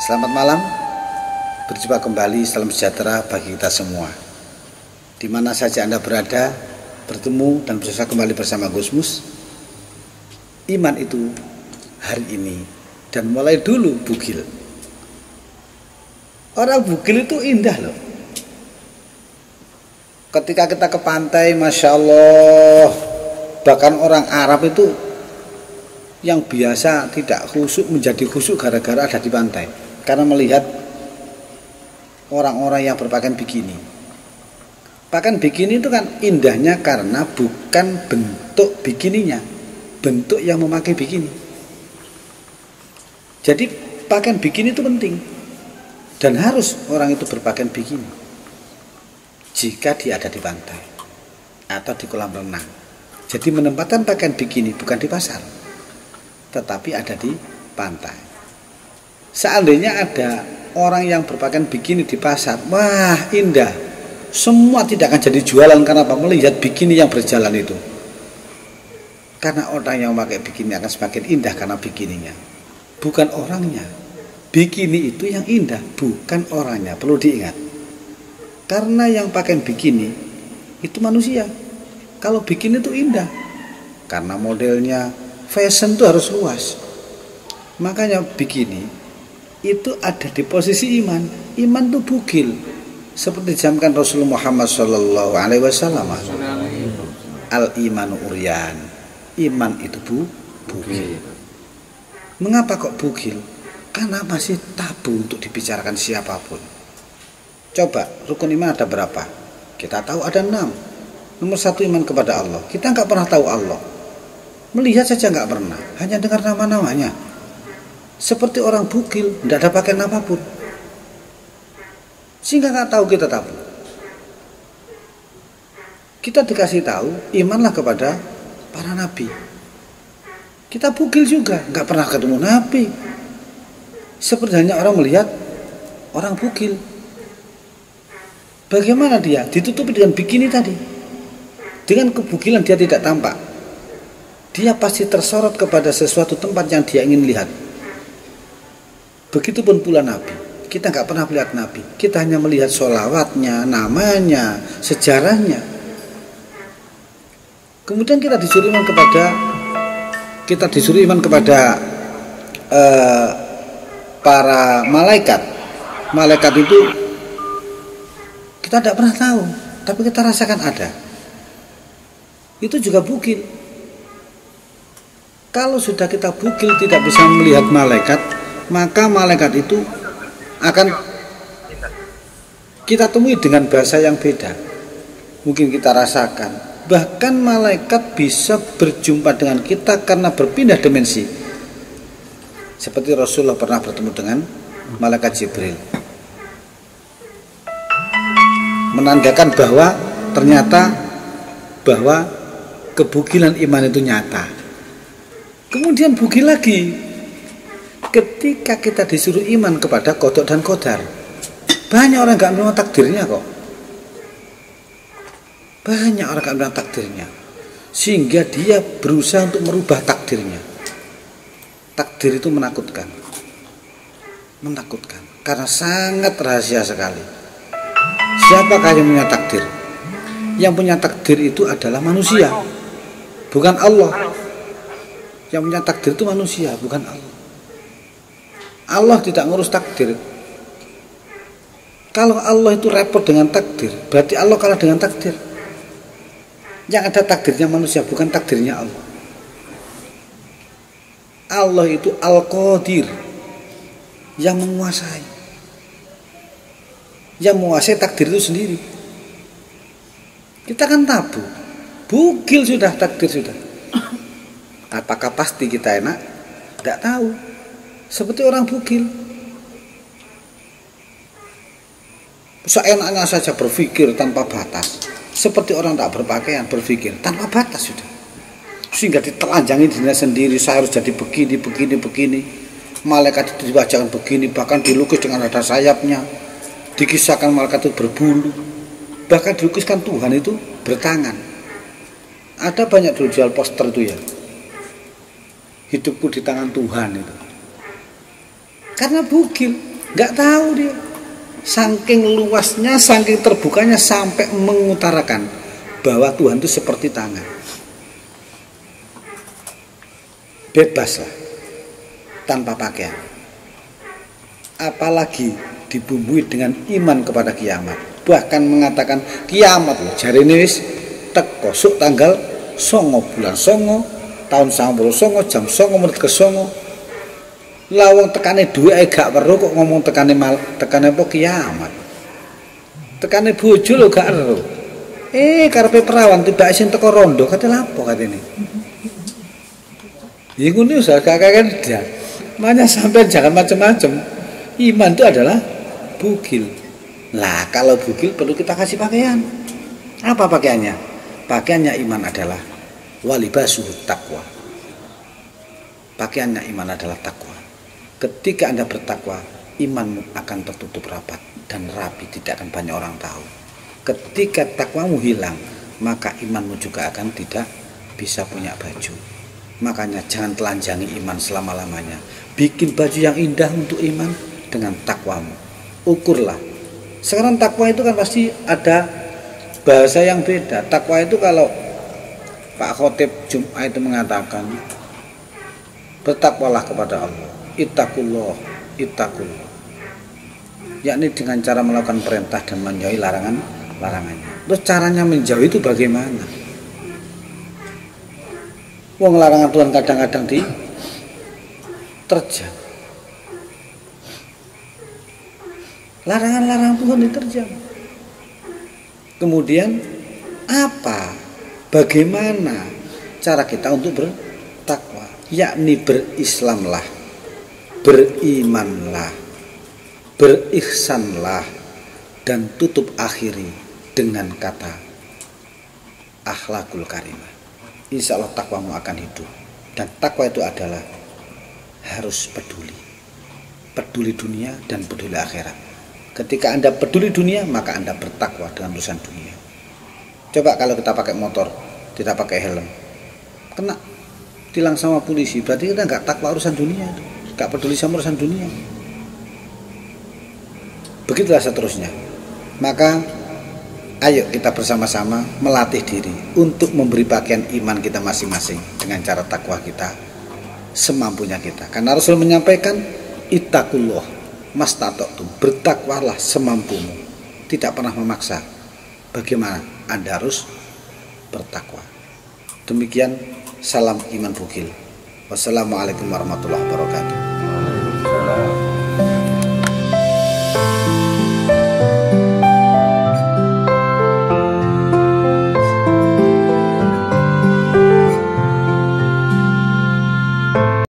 Selamat malam, berjumpa kembali, salam sejahtera bagi kita semua. Di mana saja Anda berada, bertemu dan bersama kembali bersama Gusmus. Iman itu hari ini dan mulai dulu bugil. Orang bugil itu indah loh. Ketika kita ke pantai, Masya Allah, bahkan orang Arab itu yang biasa tidak khusyuk menjadi khusyuk gara-gara ada di pantai, karena melihat orang-orang yang berpakaian bikini. Pakaian bikini itu kan indahnya karena bukan bentuk bikininya, bentuk yang memakai bikini. Jadi pakaian bikini itu penting dan harus orang itu berpakaian bikini jika dia ada di pantai atau di kolam renang. Jadi menempatkan pakaian bikini bukan di pasar, tetapi ada di pantai. Seandainya ada orang yang berpakaian bikini di pasar, wah indah, semua tidak akan jadi jualan. Karena apa? Melihat bikini yang berjalan itu. Karena orang yang pakai bikini akan semakin indah karena bikininya, bukan orangnya. Bikini itu yang indah, bukan orangnya, perlu diingat. Karena yang pakai bikini itu manusia. Kalau bikini itu indah karena modelnya, fashion itu harus luas. Makanya bikini itu ada di posisi iman. Iman itu bugil, seperti dijamin Rasulullah Muhammad Sallallahu Alaihi Wasallam. Al imanu uryan, iman itu bugil. Mengapa kok bugil? Karena masih tabu untuk dibicarakan siapapun. Coba rukun iman ada berapa? Kita tahu ada 6. Nomor 1 iman kepada Allah. Kita nggak pernah tahu Allah, melihat saja nggak pernah, hanya dengar nama-namanya. Seperti orang bugil, tidak ada pakaian apapun, sehingga nggak tahu kita tabu. Kita dikasih tahu imanlah kepada para nabi. Kita bugil juga, nggak pernah ketemu nabi. Seperti hanya orang melihat orang bugil. Bagaimana dia ditutupi dengan bikini tadi? Dengan kebugilan dia tidak tampak. Dia pasti tersorot kepada sesuatu tempat yang dia ingin lihat. Begitupun pula Nabi. Kita nggak pernah melihat Nabi. Kita hanya melihat sholawatnya, namanya, sejarahnya. Kemudian kita disuruh iman kepada para malaikat. Malaikat itu kita tidak pernah tahu, tapi kita rasakan ada. Itu juga bugil. Kalau sudah kita bugil tidak bisa melihat malaikat, maka malaikat itu akan kita temui dengan bahasa yang beda. Mungkin kita rasakan. Bahkan malaikat bisa berjumpa dengan kita karena berpindah dimensi. Seperti Rasulullah pernah bertemu dengan malaikat Jibril, menandakan bahwa ternyata bahwa kebugilan iman itu nyata. Kemudian bugil lagi ketika kita disuruh iman kepada qada dan qadar. Banyak orang gak menerima takdirnya kok. Banyak orang gak menerima takdirnya, sehingga dia berusaha untuk merubah takdirnya. Takdir itu menakutkan, karena sangat rahasia sekali. Siapakah yang punya takdir? Yang punya takdir itu adalah manusia, bukan Allah. Yang punya takdir itu manusia, bukan Allah. Allah tidak ngurus takdir. Kalau Allah itu repot dengan takdir, berarti Allah kalah dengan takdir. Yang ada takdirnya manusia, bukan takdirnya Allah. Allah itu Al-Qadir, yang menguasai. Yang menguasai takdir itu sendiri. Kita kan tabu, bugil sudah, takdir sudah. Apakah pasti kita enak? Tidak tahu. Seperti orang bugil, seenaknya saja berpikir tanpa batas. Seperti orang tak berpakaian berpikir tanpa batas sudah, sehingga ditelanjangi dirinya sendiri. Saya harus jadi begini. Malaikat itu dibacakan begini, bahkan dilukis dengan ada sayapnya. Dikisahkan malaikat itu berbulu, bahkan dilukiskan Tuhan itu bertangan. Ada banyak dulu jual poster itu ya, hidupku di tangan Tuhan itu. Karena bugil, Nggak tahu dia. Saking luasnya, saking terbukanya sampai mengutarakan bahwa Tuhan itu seperti tangan. Bebaslah tanpa pakaian. Apalagi dibumbui dengan iman kepada kiamat. Bahkan mengatakan kiamat loh. Jari ini wis teko sok tanggal 9 bulan 9 tahun 99 jam 9 menit ke 9. Lawang tekane duwe ae gak weruh kok ngomong tekane apa kiamat. Tekane bojo lho gak weruh. Karepe perawan tibake sing teko rondo kate lapo katene. Ya ngono usah kakek dia. Makanya sampai jangan macam-macam. Iman itu adalah bugil. Lah kalau bugil perlu kita kasih pakaian. Apa pakaiannya? Pakaiannya iman adalah walibasu taqwa. Pakaiannya iman adalah takwa. Ketika Anda bertakwa, imanmu akan tertutup rapat dan rapi, tidak akan banyak orang tahu. Ketika takwamu hilang, maka imanmu juga akan tidak bisa punya baju. Makanya jangan telanjangi iman selama-lamanya. Bikin baju yang indah untuk iman dengan takwamu. Ukurlah. Sekarang takwa itu kan pasti ada bahasa yang beda. Takwa itu kalau Pak Khotib Jumat itu mengatakan, bertakwalah kepada Allah. Ittaqullah, ittaqullah. Yakni dengan cara melakukan perintah dan menjauhi larangannya. Terus caranya menjauhi itu bagaimana? Wong larangan Tuhan kadang-kadang diterjang. Larangan-larangan Tuhan diterjang. Kemudian apa? Bagaimana cara kita untuk bertakwa? Yakni berislamlah, berimanlah, berihsanlah, dan tutup akhiri dengan kata akhlakul karimah. Insya Allah takwamu akan hidup. Dan takwa itu adalah harus peduli dunia dan peduli akhirat. Ketika Anda peduli dunia, maka Anda bertakwa dengan urusan dunia. Coba kalau kita pakai motor, kita pakai helm, kena tilang sama polisi, berarti kita nggak takwa urusan dunia, nggak peduli sama urusan dunia. Begitulah seterusnya. Maka ayo kita bersama-sama melatih diri untuk memberi pakaian iman kita masing-masing dengan cara takwa kita semampunya kita. Karena Rasul menyampaikan ittaqullah mastata'tum, bertakwalah semampumu. Tidak pernah memaksa. Bagaimana Anda harus bertakwa. Demikian, salam iman bugil. Wassalamualaikum warahmatullahi wabarakatuh.